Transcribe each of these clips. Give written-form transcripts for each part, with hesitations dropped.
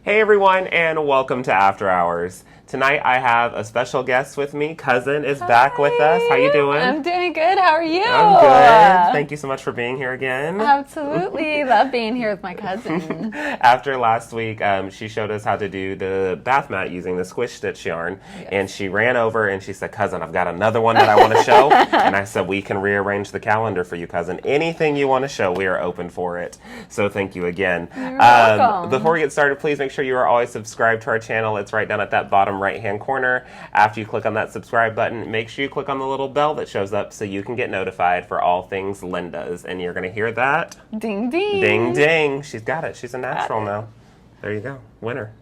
Hey everyone, and welcome to After Hours. Tonight I have a special guest with me. Cousin is back with us. How you doing? I'm doing good. How are you? I'm good. Thank you so much for being here again. Absolutely. Love being here with my cousin. After last week, she showed us how to do the bath mat using the squish stitch yarn. Yes. And she ran over and she said, "Cousin, I've got another one that I want to show." And I said, "We can rearrange the calendar for you, cousin. Anything you want to show, we are open for it." So thank you again. You're welcome. Before we get started, please make sure you are always subscribed to our channel. It's right down at that bottom right-hand corner. After you click on that subscribe button, make sure you click on the little bell that shows up so you can get notified for all things Linda's. And you're going to hear that. Ding, ding. Ding, ding. She's got it. She's a natural now. There you go. Winner.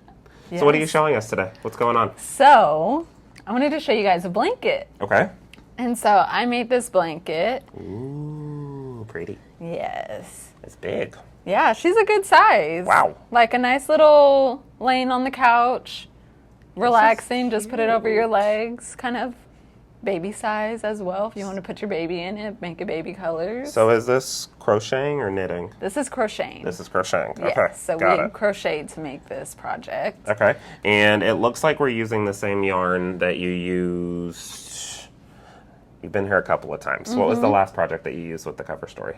Yes. So what are you showing us today? What's going on? So I wanted to show you guys a blanket. Okay. And so I made this blanket. Ooh, pretty. Yes. It's big. Yeah, she's a good size. Wow. Like a nice little laying on the couch, relaxing, just put it over your legs, kind of baby size as well. If you want to put your baby in it, make it baby colors. So is this crocheting or knitting? This is crocheting. This is crocheting. Yes, Okay. so Got we it. crocheted to make this project. Okay. And it looks like we're using the same yarn that you used. You've been here a couple of times. Mm-hmm. What was the last project that you used with the cover story?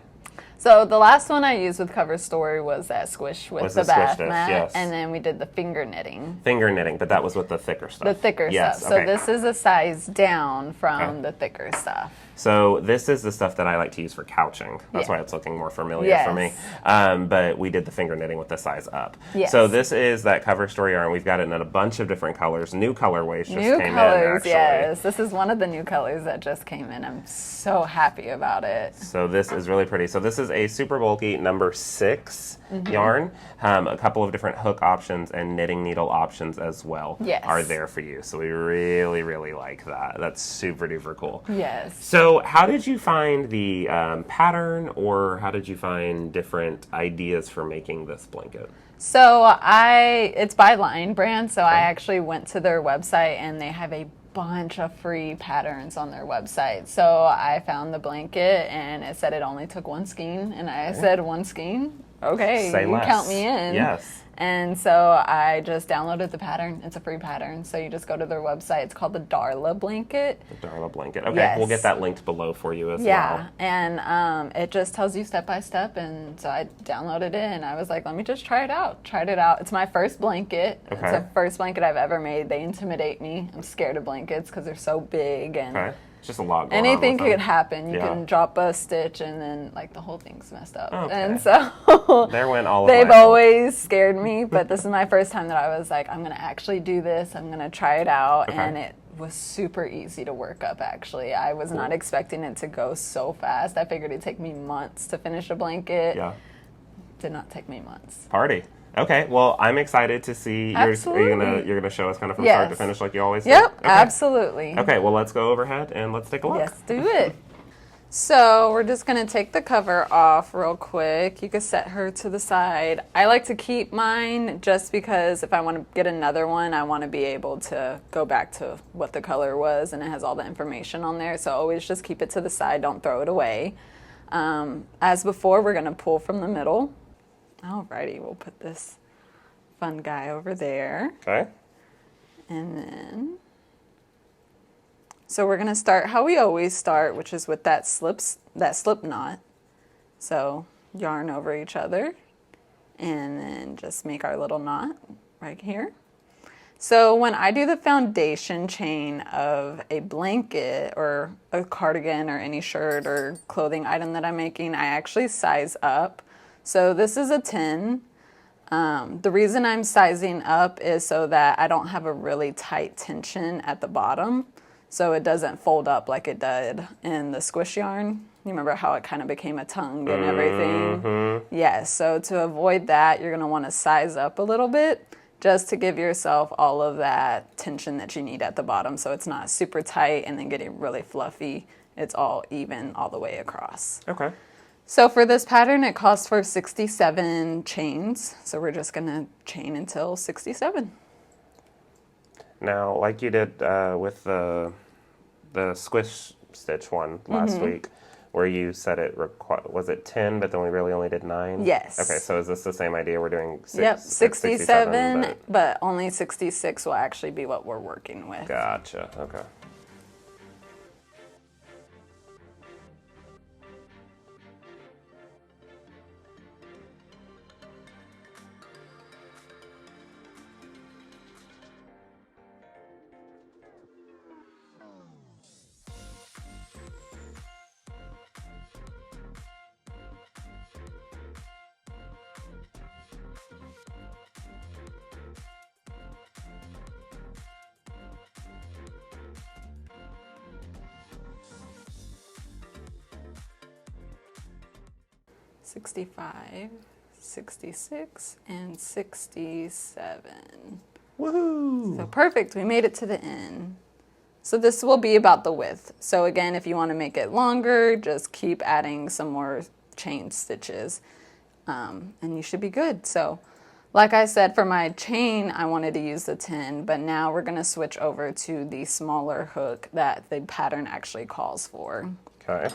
So the last one I used with Cover Story was that squish with the bath mat, yes. and then we did the finger knitting. Finger knitting, but that was with the thicker stuff. The thicker yes, stuff. Okay. So this is a size down from the thicker stuff. So this is the stuff that I like to use for couching. That's why it's looking more familiar for me. But we did the finger knitting with the size up. Yes. So this is that Cover Story yarn. We've got it in a bunch of different colors. New colorways just New came colors, in, actually. yes. This is one of the new colors that just came in. I'm so happy about it. So this is really pretty. So this is a super bulky number 6 yarn. A couple of different hook options and knitting needle options as well are there for you. So we really, really like that. That's super duper cool. Yes. So how did you find the pattern, or how did you find different ideas for making this blanket? So it's by Lion Brand, so I actually went to their website and they have a bunch of free patterns on their website. So I found the blanket and it said it only took one skein, and I said, one skein? Okay, Say you less. count me in. Yes. And so I just downloaded the pattern. It's a free pattern. So you just go to their website. It's called the Darla blanket. The Darla blanket. Okay, yes. We'll get that linked below for you as well. Yeah, and it just tells you step by step. And so I downloaded it and I was like, let me just try it out. Tried it out. It's my first blanket. Okay. It's the first blanket I've ever made. They intimidate me. I'm scared of blankets because they're so big. And It's just a lot going on anything with them. could happen. You can drop a stitch and then like the whole thing's messed up. Okay. And so there went all of they've my always scared me, but this is my first time that I was like, I'm gonna actually do this. I'm gonna try it out, and it was super easy to work up. Actually, I was not expecting it to go so fast. I figured it'd take me months to finish a blanket. Yeah. Did not take me months. Party. Okay, well, I'm excited to see. Absolutely. You're gonna show us kind of from start to finish like you always do? Yep, Okay. absolutely. Okay, well, let's go overhead and let's take a look. Let's do it. So we're just going to take the cover off real quick. You can set her to the side. I like to keep mine just because if I want to get another one, I want to be able to go back to what the color was, and it has all the information on there. So always just keep it to the side. Don't throw it away. As before, we're going to pull from the middle. Alrighty, we'll put this fun guy over there. Okay. And then, so we're going to start how we always start, which is with that slip knot. So yarn over each other and then just make our little knot right here. So when I do the foundation chain of a blanket or a cardigan or any shirt or clothing item that I'm making, I actually size up. So this is a 10. The reason I'm sizing up is so that I don't have a really tight tension at the bottom, so it doesn't fold up like it did in the squish yarn. You remember how it kind of became a tongue and everything? Yes, so to avoid that, you're going to want to size up a little bit just to give yourself all of that tension that you need at the bottom, so it's not super tight and then getting really fluffy. It's all even all the way across. Okay. So for this pattern, it calls for 67 chains. So we're just going to chain until 67. Now, like you did with the squish stitch one last week, where you said was it 10, but then we really only did 9? Yes. Okay, so is this the same idea? We're doing 67, but only 66 will actually be what we're working with. Gotcha, okay. $65, $66, and $67. Woohoo! So perfect, we made it to the end. So this will be about the width. So again, if you want to make it longer, just keep adding some more chain stitches and you should be good. So like I said, for my chain, I wanted to use the 10, but now we're going to switch over to the smaller hook that the pattern actually calls for. Okay.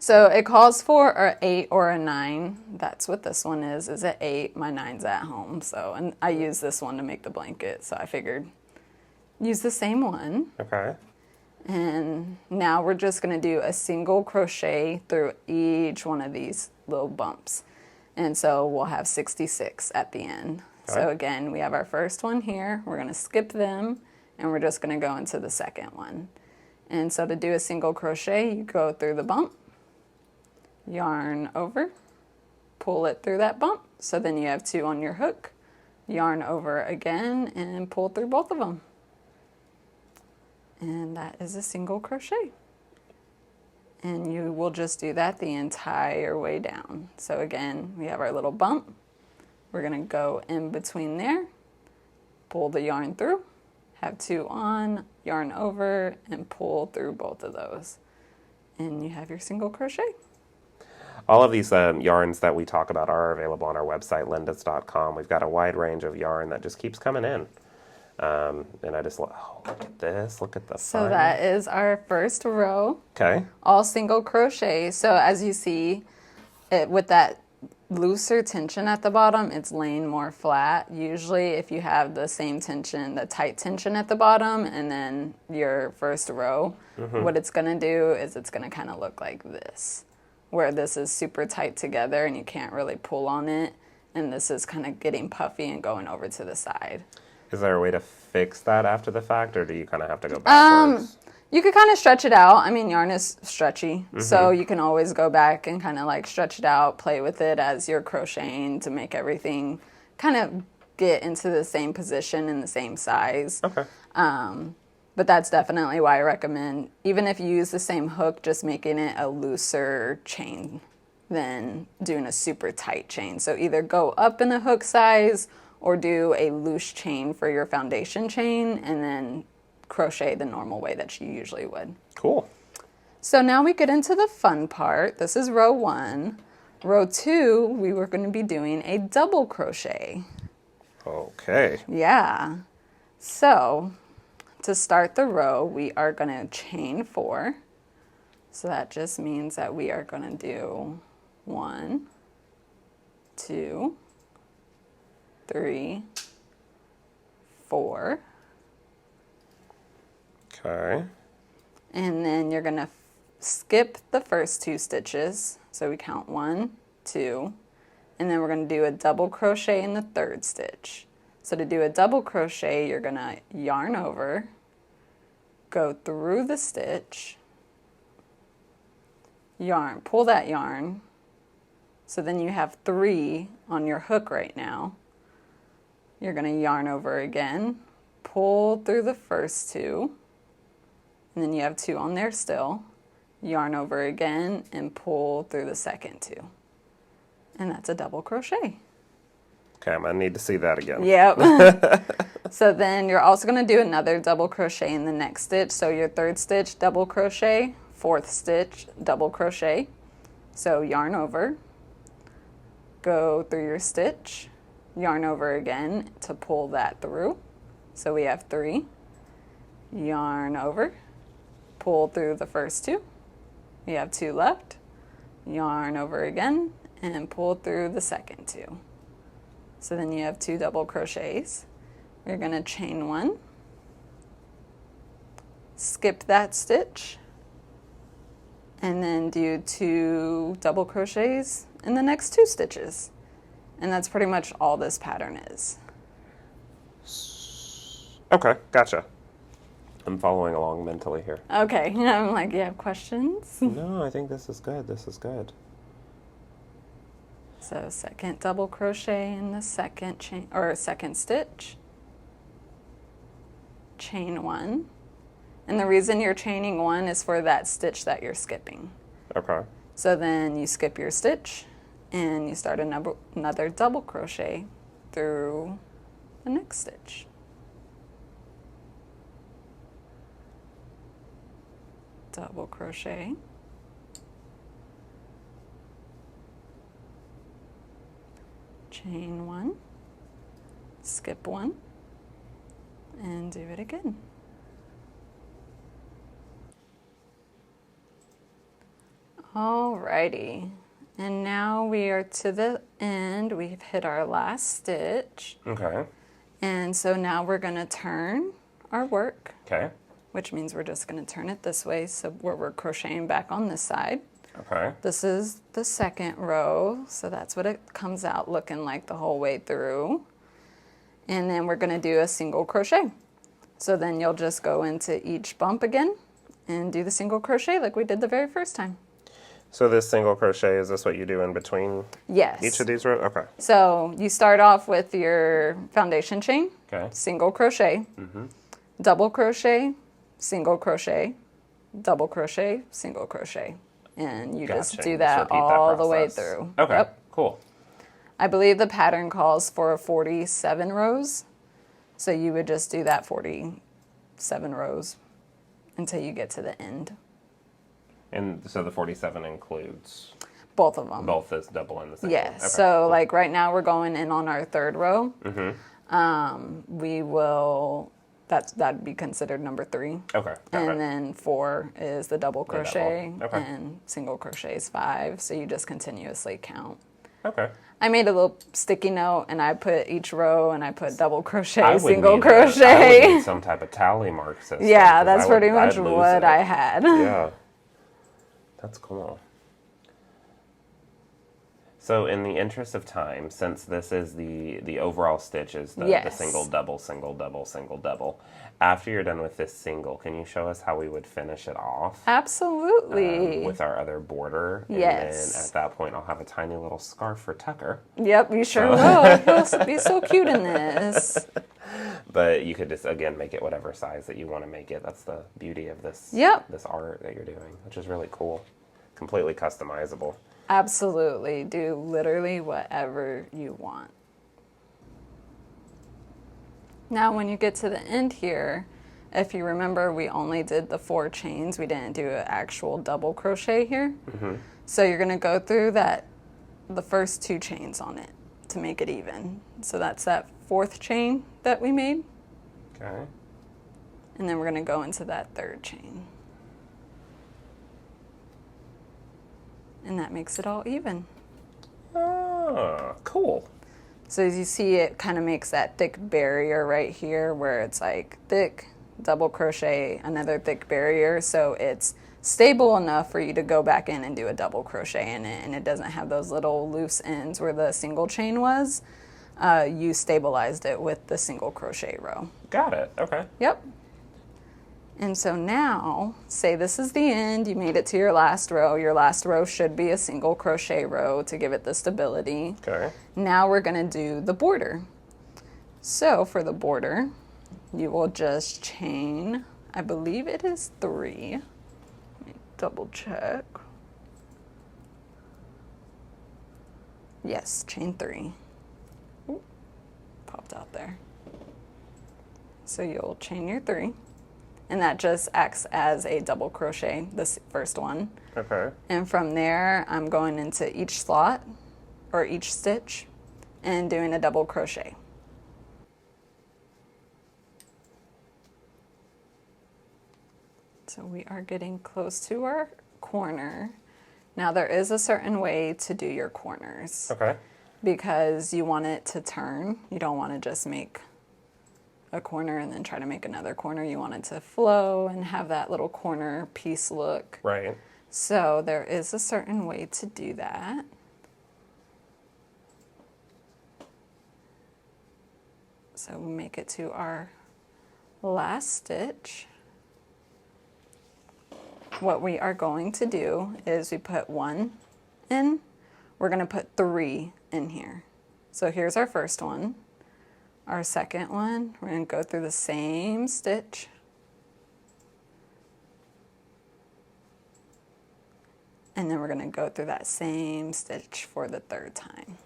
So it calls for an 8 or a 9. That's what this one is an 8. My 9's at home. So, and I use this one to make the blanket. So I figured use the same one. Okay. And now we're just going to do a single crochet through each one of these little bumps. And so we'll have 66 at the end. Okay. So again, we have our first one here. We're going to skip them and we're just going to go into the second one. And so to do a single crochet, you go through the bump, yarn over, pull it through that bump. So then you have 2 on your hook, yarn over again and pull through both of them. And that is a single crochet. And you will just do that the entire way down. So again, we have our little bump. We're going to go in between there, pull the yarn through, have 2 on, yarn over, and pull through both of those. And you have your single crochet. All of these yarns that we talk about are available on our website, lindis.com. We've got a wide range of yarn that just keeps coming in. And I just, look at this, look at the So that is our first row. Okay. All single crochet. So as you see, with that looser tension at the bottom, it's laying more flat. Usually if you have the same tension, the tight tension at the bottom, and then your first row, what it's going to do is it's going to kind of look like this, where this is super tight together and you can't really pull on it, and this is kind of getting puffy and going over to the side. Is there a way to fix that after the fact, or do you kind of have to go backwards? You could kind of stretch it out. I mean, yarn is stretchy, so you can always go back and kind of like stretch it out, play with it as you're crocheting to make everything kind of get into the same position and the same size. Okay. But that's definitely why I recommend, even if you use the same hook, just making it a looser chain than doing a super tight chain. So either go up in the hook size or do a loose chain for your foundation chain and then crochet the normal way that you usually would. Cool. So now we get into the fun part. This is row 1. Row 2, we were going to be doing a double crochet. Okay. Yeah. So to start the row, we are going to chain 4. So that just means that we are going to do 1, 2, 3, 4. Okay. And then you're going to skip the first 2 stitches. So we count 1, 2, and then we're going to do a double crochet in the 3rd stitch. So to do a double crochet, you're going to yarn over, go through the stitch, yarn, pull that yarn. So then you have 3 on your hook right now. You're going to yarn over again, pull through the first 2, and then you have 2 on there still. Yarn over again and pull through the second 2. And that's a double crochet. Okay, I'm going to need to see that again. Yep. So then you're also going to do another double crochet in the next stitch. So your 3rd stitch, double crochet, 4th stitch, double crochet. So yarn over, go through your stitch, yarn over again to pull that through. So we have 3, yarn over, pull through the first 2. You have 2 left, yarn over again, and pull through the second 2. So then you have 2 double crochets. You're going to chain 1, skip that stitch, and then do 2 double crochets in the next 2 stitches. And that's pretty much all this pattern is. Okay, gotcha. I'm following along mentally here. Okay, I'm like, you have questions? No, I think this is good. This is good. So second double crochet in the second chain or second stitch, chain 1. And the reason you're chaining 1 is for that stitch that you're skipping. Okay. So then you skip your stitch and you start another double crochet through the next stitch. Double crochet, chain 1, skip 1, and do it again. Alrighty, and now we are to the end. We've hit our last stitch. Okay. And so now we're going to turn our work. Okay. Which means we're just going to turn it this way, so we're crocheting back on this side. Okay. This is the second row, so that's what it comes out looking like the whole way through. And then we're going to do a single crochet. So then you'll just go into each bump again and do the single crochet like we did the very first time. So this single crochet, is this what you do in between Yes. each of these rows? Okay. So you start off with your foundation chain, Okay. single crochet, double crochet, single crochet, double crochet, single crochet. And you just Gotcha. do Just that repeat that all the way process. through. Okay, Yep. cool. I believe the pattern calls for 47 rows. So you would just do that 47 rows until you get to the end. And so the 47 includes Both of them. both this double and the single? Yes. Okay, So cool. like right now we're going in on our third row. We will, that'd be considered number 3. Okay, got And it. then 4 is the double crochet, Okay. and single crochet is 5. So you just continuously count. Okay. I made a little sticky note, and I put each row, and I put double crochet, I would single need crochet. I would need some type of tally mark system. Yeah, 'cause that's pretty much I'd lose what it. I had. Yeah. That's cool. So in the interest of time, since this is the overall stitch is the Yes. single, double, single, double, single, double, after you're done with this single, can you show us how we would finish it off? Absolutely. With our other border. Yes. And then at that point, I'll have a tiny little scarf for Tucker. Yep, you sure will. He'll be so cute in this. But you could just, again, make it whatever size that you want to make it. That's the beauty of this, Yep. this art that you're doing, which is really cool. Completely customizable. Absolutely. Do literally whatever you want. Now, when you get to the end here, if you remember, we only did the 4 chains. We didn't do an actual double crochet here. So you're going to go through the first 2 chains on it to make it even. So that's that 4th chain that we made. Okay. And then we're going to go into that 3rd chain. And that makes it all even. Ah, cool. So as you see, it kind of makes that thick barrier right here where it's like thick, double crochet, another thick barrier. So it's stable enough for you to go back in and do a double crochet in it. And it doesn't have those little loose ends where the single chain was. You stabilized it with the single crochet row. Got it. Okay. Yep. And so now, say this is the end, you made it to your last row. Your last row should be a single crochet row to give it the stability. Okay. Now we're gonna do the border. So for the border, you will just chain, I believe it is 3. Let me double check. Yes, chain 3. Ooh, popped out there. So you'll chain your 3. And that just acts as a double crochet, this first one. Okay. And from there, I'm going into each slot or each stitch and doing a double crochet. So we are getting close to our corner. Now there is a certain way to do your corners. Okay. Because you want it to turn. You don't want to just make a corner and then try to make another corner. You want it to flow and have that little corner piece look. Right. So there is a certain way to do that. So we make it to our last stitch. What we are going to do is we put 1 in, we're going to put 3 in here. So here's our first one. Our second one, we're going to go through the same stitch. And then we're going to go through that same stitch for the third time.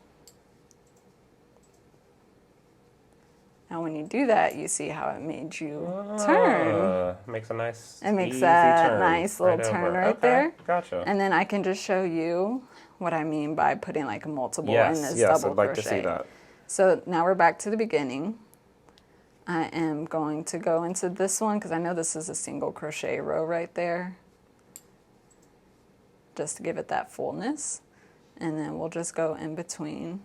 Now when you do that, you see how it made you turn. Makes a nice, it makes easy that turn nice little turn right okay, there. Gotcha. And then I can just show you what I mean by putting like multiple in this yes, double I'd like crochet. to see that. So now we're back to the beginning. I am going to go into this one because I know this is a single crochet row right there. Just to give it that fullness. And then we'll just go in between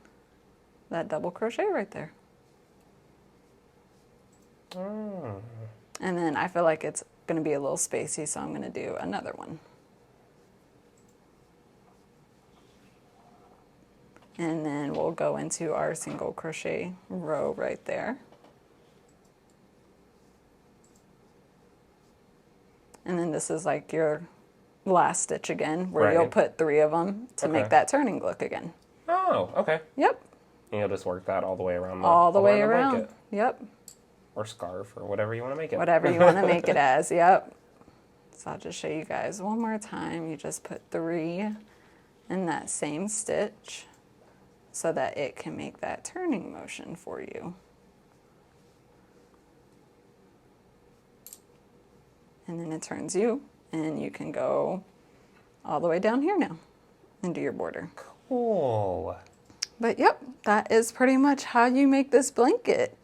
that double crochet right there. And then I feel like it's going to be a little spacey, so I'm going to do another one. And then we'll go into our single crochet row right there. And then this is like your last stitch again, where you'll put 3 of them to make that turning look again. Oh, okay. Yep. And you'll just work that all the way around. All the way the around. blanket. Yep. Or scarf, or whatever you want to make it. Whatever you want to make it as, yep. So I'll just show you guys one more time. You just put 3 in that same stitch so that it can make that turning motion for you. And then it turns you, and you can go all the way down here now and do your border. Cool. But yep, that is pretty much how you make this blanket.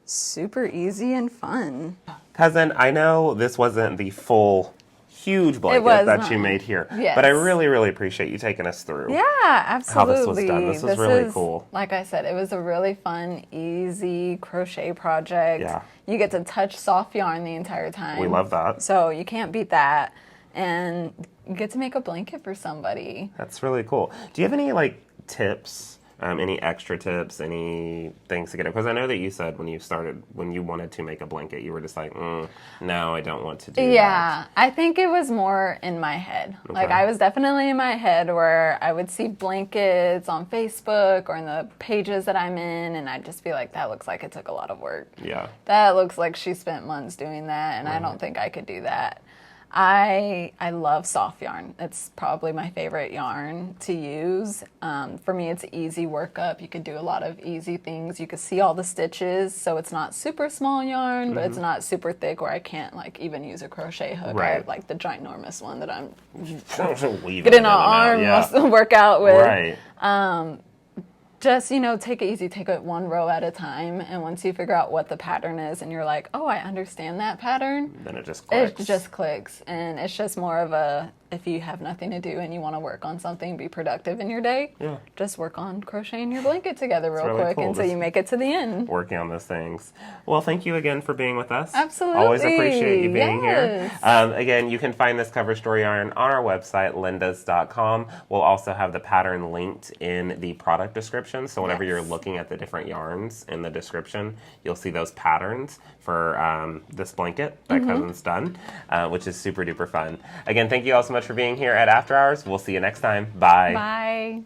Super easy and fun. Cousin, I know this wasn't the full, huge blanket that you made here, yes. but I really, really appreciate you taking us through Yeah, absolutely. how this was done. This was really cool. Like I said, it was a really fun, easy crochet project. Yeah. You get to touch soft yarn the entire time. We love that. So you can't beat that. And you get to make a blanket for somebody. That's really cool. Do you have any like tips? Any extra tips, any things to get it? Because I know that you said when you wanted to make a blanket, you were just like, no, I don't want to do that. Yeah, I think it was more in my head. Okay. Like I was definitely in my head where I would see blankets on Facebook or in the pages that I'm in, and I'd just be like, that looks like it took a lot of work. Yeah. That looks like she spent months doing that, and I don't think I could do that. I love soft yarn. It's probably my favorite yarn to use. For me, it's easy workup. You could do a lot of easy things. You could see all the stitches, so it's not super small yarn, but it's not super thick where I can't like even use a crochet hook. I have like the ginormous one that I'm getting an arm workout with. Right. Just, take it easy, take it one row at a time, and once you figure out what the pattern is and you're like, oh, I understand that pattern, then it just clicks. It just clicks, and it's just more of a, if you have nothing to do and you want to work on something, be productive in your day, just work on crocheting your blanket together real quick until you make it to the end. Working on those things. Well, thank you again for being with us. Absolutely. Always appreciate you being here. Again, you can find this cover story yarn on our website, lindas.com. We'll also have the pattern linked in the product description, so whenever you're looking at the different yarns in the description, you'll see those patterns for this blanket that Cousin's done, which is super duper fun. Again, thank you all so much for being here at After Hours. We'll see you next time. Bye. Bye.